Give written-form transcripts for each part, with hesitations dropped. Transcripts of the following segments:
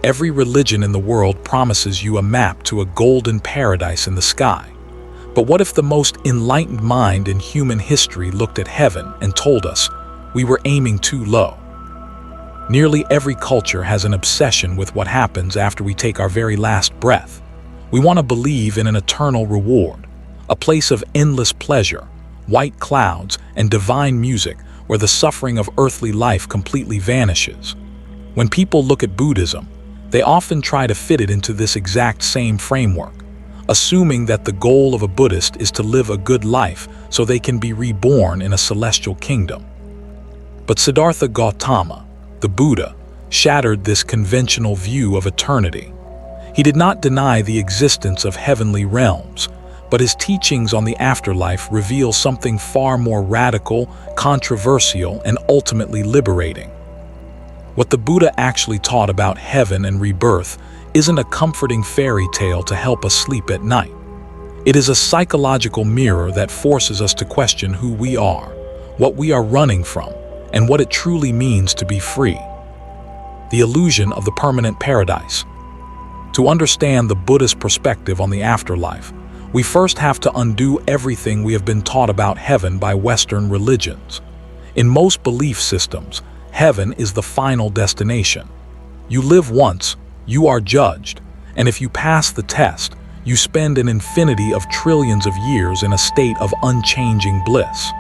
Every religion in the world promises you a map to a golden paradise in the sky. But what if the most enlightened mind in human history looked at heaven and told us we were aiming too low? Nearly every culture has an obsession with what happens after we take our very last breath. We want to believe in an eternal reward, a place of endless pleasure, white clouds, and divine music where the suffering of earthly life completely vanishes. When people look at Buddhism, they often try to fit it into this exact same framework, assuming that the goal of a Buddhist is to live a good life so they can be reborn in a celestial kingdom. But Siddhartha Gautama, the Buddha, shattered this conventional view of eternity. He did not deny the existence of heavenly realms, but his teachings on the afterlife reveal something far more radical, controversial, and ultimately liberating. What the Buddha actually taught about heaven and rebirth isn't a comforting fairy tale to help us sleep at night. It is a psychological mirror that forces us to question who we are, what we are running from, and what it truly means to be free. The illusion of the permanent paradise. To understand the Buddhist perspective on the afterlife, we first have to undo everything we have been taught about heaven by Western religions. In most belief systems, heaven is the final destination. You live once, you are judged, and if you pass the test, you spend an infinity of trillions of years in a state of unchanging bliss.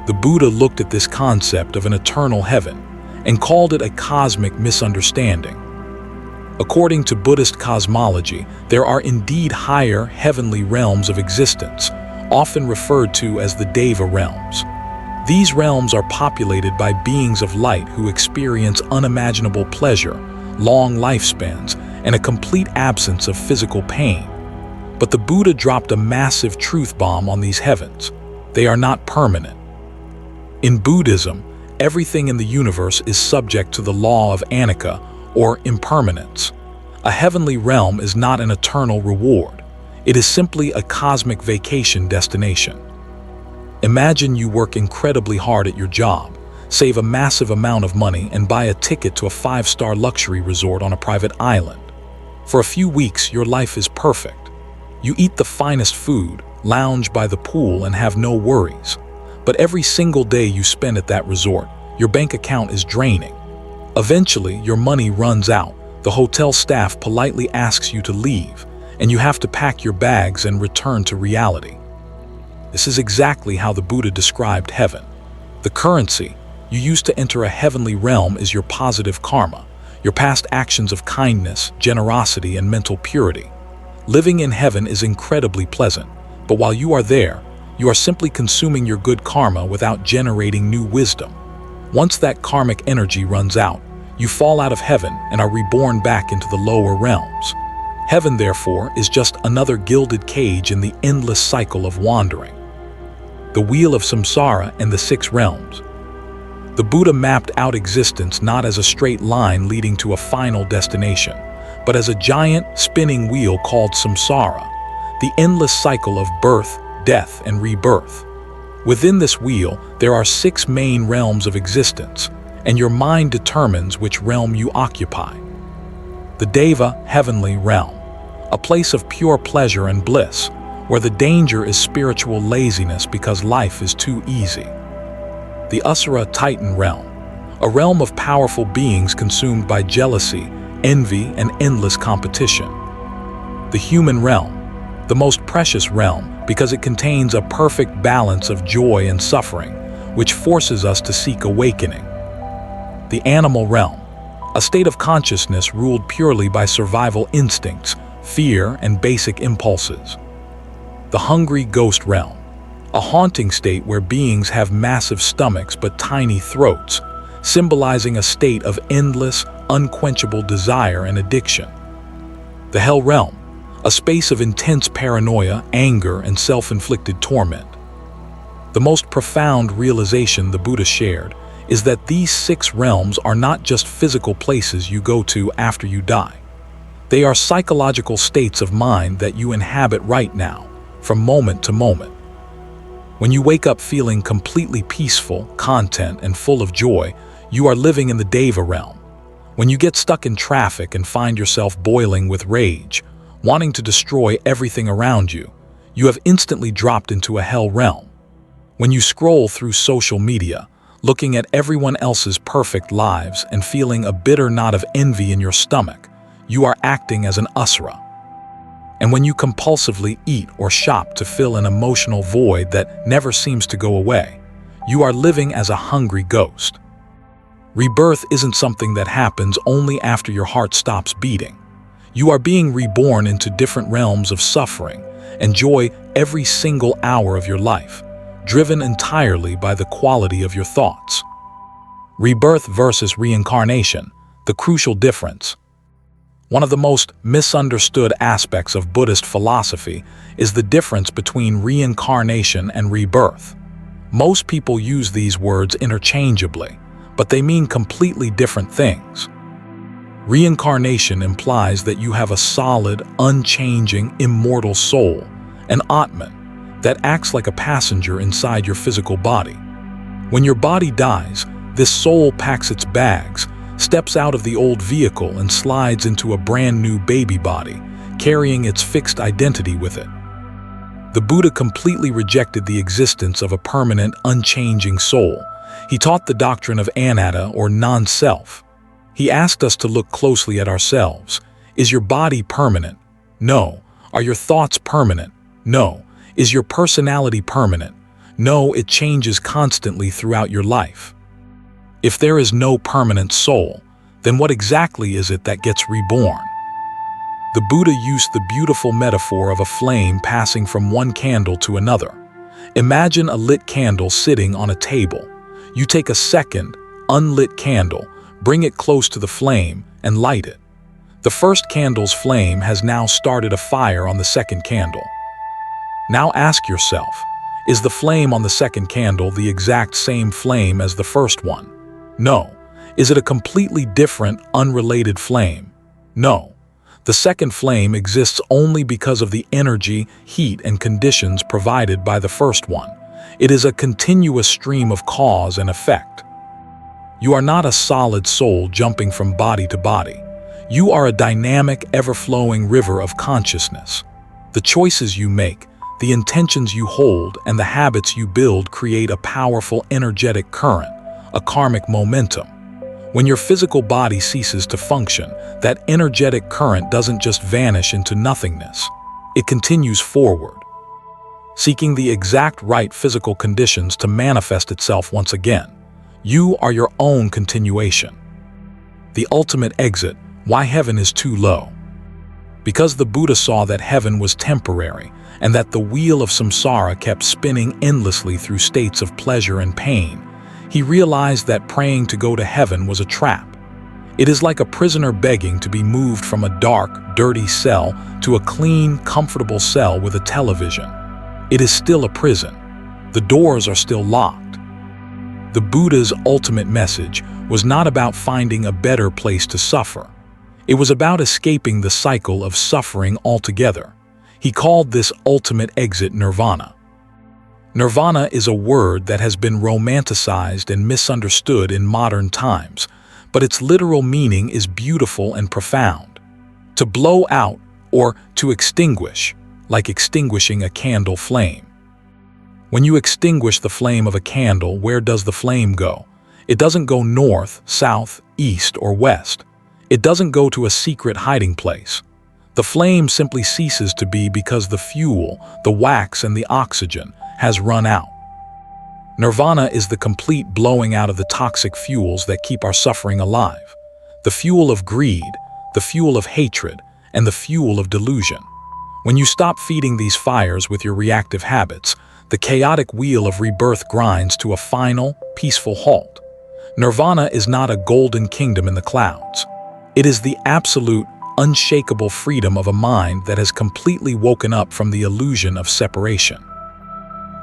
The Buddha looked at this concept of an eternal heaven and called it a cosmic misunderstanding. According to Buddhist cosmology, there are indeed higher heavenly realms of existence, often referred to as the Deva realms. These realms are populated by beings of light who experience unimaginable pleasure, long lifespans, and a complete absence of physical pain. But the Buddha dropped a massive truth bomb on these heavens. They are not permanent. In Buddhism, everything in the universe is subject to the law of anicca, or impermanence. A heavenly realm is not an eternal reward. It is simply a cosmic vacation destination. Imagine you work incredibly hard at your job, save a massive amount of money, and buy a ticket to a 5-star luxury resort on a private island. For a few weeks, your life is perfect. You eat the finest food, lounge by the pool, and have no worries. But every single day you spend at that resort, your bank account is draining. Eventually, your money runs out, the hotel staff politely asks you to leave, and you have to pack your bags and return to reality. This is exactly how the Buddha described heaven. The currency you use to enter a heavenly realm is your positive karma, your past actions of kindness, generosity, and mental purity. Living in heaven is incredibly pleasant, but while you are there, you are simply consuming your good karma without generating new wisdom. Once that karmic energy runs out, you fall out of heaven and are reborn back into the lower realms. Heaven, therefore, is just another gilded cage in the endless cycle of wandering. The Wheel of Samsara and the 6 realms. The Buddha mapped out existence not as a straight line leading to a final destination, but as a giant, spinning wheel called samsara, the endless cycle of birth, death, and rebirth. Within this wheel, there are 6 main realms of existence, and your mind determines which realm you occupy. The Deva, heavenly realm, a place of pure pleasure and bliss, where the danger is spiritual laziness because life is too easy. The Asura, Titan realm, a realm of powerful beings consumed by jealousy, envy, and endless competition. The human realm, the most precious realm because it contains a perfect balance of joy and suffering, which forces us to seek awakening. The animal realm, a state of consciousness ruled purely by survival instincts, fear, and basic impulses. The hungry ghost realm, a haunting state where beings have massive stomachs but tiny throats, symbolizing a state of endless, unquenchable desire and addiction. The hell realm, a space of intense paranoia, anger, and self-inflicted torment. The most profound realization the Buddha shared is that these 6 realms are not just physical places you go to after you die. They are psychological states of mind that you inhabit right now, from moment to moment. When you wake up feeling completely peaceful, content, and full of joy, you are living in the Deva realm. When you get stuck in traffic and find yourself boiling with rage, wanting to destroy everything around you, you have instantly dropped into a hell realm. When you scroll through social media, looking at everyone else's perfect lives and feeling a bitter knot of envy in your stomach, you are acting as an asura. And when you compulsively eat or shop to fill an emotional void that never seems to go away, you are living as a hungry ghost. Rebirth isn't something that happens only after your heart stops beating. You are being reborn into different realms of suffering and joy every single hour of your life, driven entirely by the quality of your thoughts. Rebirth versus reincarnation, the crucial difference. One of the most misunderstood aspects of Buddhist philosophy is the difference between reincarnation and rebirth. Most people use these words interchangeably, but they mean completely different things. Reincarnation implies that you have a solid, unchanging, immortal soul, an Atman, that acts like a passenger inside your physical body. When your body dies, this soul packs its bags, steps out of the old vehicle and slides into a brand new baby body, carrying its fixed identity with it. The Buddha completely rejected the existence of a permanent, unchanging soul. He taught the doctrine of anatta, or non-self. He asked us to look closely at ourselves. Is your body permanent? No. Are your thoughts permanent? No. Is your personality permanent? No, it changes constantly throughout your life. If there is no permanent soul, then what exactly is it that gets reborn? The Buddha used the beautiful metaphor of a flame passing from one candle to another. Imagine a lit candle sitting on a table. You take a second, unlit candle, bring it close to the flame, and light it. The first candle's flame has now started a fire on the second candle. Now ask yourself, is the flame on the second candle the exact same flame as the first one? No. Is it a completely different, unrelated flame? No. The second flame exists only because of the energy, heat, and conditions provided by the first one. It is a continuous stream of cause and effect. You are not a solid soul jumping from body to body. You are a dynamic, ever-flowing river of consciousness. The choices you make, the intentions you hold, and the habits you build create a powerful energetic current, a karmic momentum. When your physical body ceases to function, that energetic current doesn't just vanish into nothingness. It continues forward, seeking the exact right physical conditions to manifest itself once again. You are your own continuation. The ultimate exit, why heaven is too low. Because the Buddha saw that heaven was temporary and that the wheel of samsara kept spinning endlessly through states of pleasure and pain, he realized that praying to go to heaven was a trap. It is like a prisoner begging to be moved from a dark, dirty cell to a clean, comfortable cell with a television. It is still a prison. The doors are still locked. The Buddha's ultimate message was not about finding a better place to suffer. It was about escaping the cycle of suffering altogether. He called this ultimate exit nirvana. Nirvana is a word that has been romanticized and misunderstood in modern times, but its literal meaning is beautiful and profound. To blow out, or to extinguish, like extinguishing a candle flame. When you extinguish the flame of a candle, where does the flame go? It doesn't go north, south, east, or west. It doesn't go to a secret hiding place. The flame simply ceases to be because the fuel, the wax, and the oxygen has run out. Nirvana is the complete blowing out of the toxic fuels that keep our suffering alive. The fuel of greed, the fuel of hatred, and the fuel of delusion. When you stop feeding these fires with your reactive habits, the chaotic wheel of rebirth grinds to a final, peaceful halt. Nirvana is not a golden kingdom in the clouds. It is the absolute, unshakable freedom of a mind that has completely woken up from the illusion of separation.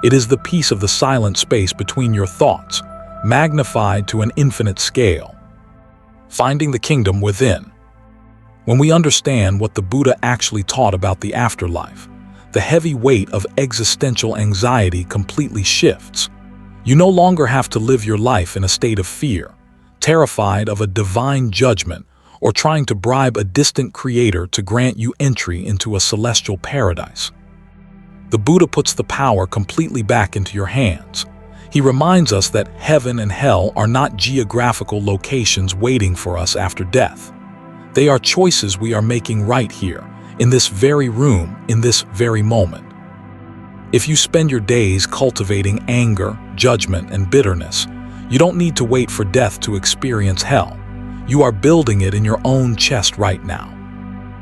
It is the peace of the silent space between your thoughts, magnified to an infinite scale. Finding the kingdom within. When we understand what the Buddha actually taught about the afterlife, the heavy weight of existential anxiety completely shifts. You no longer have to live your life in a state of fear. terrified of a divine judgment or trying to bribe a distant creator to grant you entry into a celestial paradise. The Buddha puts the power completely back into your hands. He reminds us that heaven and hell are not geographical locations waiting for us after death. They are choices we are making right here, in this very room, in this very moment. If you spend your days cultivating anger, judgment, and bitterness, you don't need to wait for death to experience hell. You are building it in your own chest right now.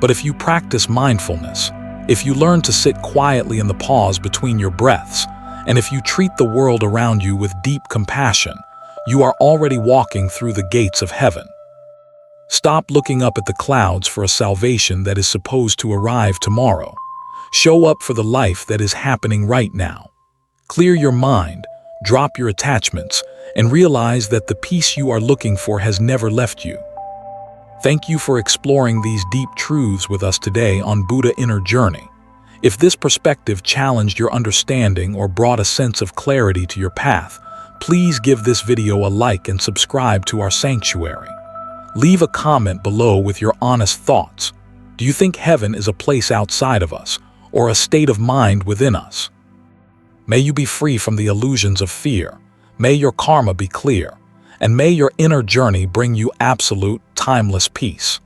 But if you practice mindfulness, if you learn to sit quietly in the pause between your breaths, and if you treat the world around you with deep compassion, you are already walking through the gates of heaven. Stop looking up at the clouds for a salvation that is supposed to arrive tomorrow. Show up for the life that is happening right now. Clear your mind, drop your attachments, and realize that the peace you are looking for has never left you. Thank you for exploring these deep truths with us today on Buddha Inner Journey. If this perspective challenged your understanding or brought a sense of clarity to your path, please give this video a like and subscribe to our sanctuary. Leave a comment below with your honest thoughts. Do you think heaven is a place outside of us, or a state of mind within us? May you be free from the illusions of fear. May your karma be clear, and may your inner journey bring you absolute, timeless peace.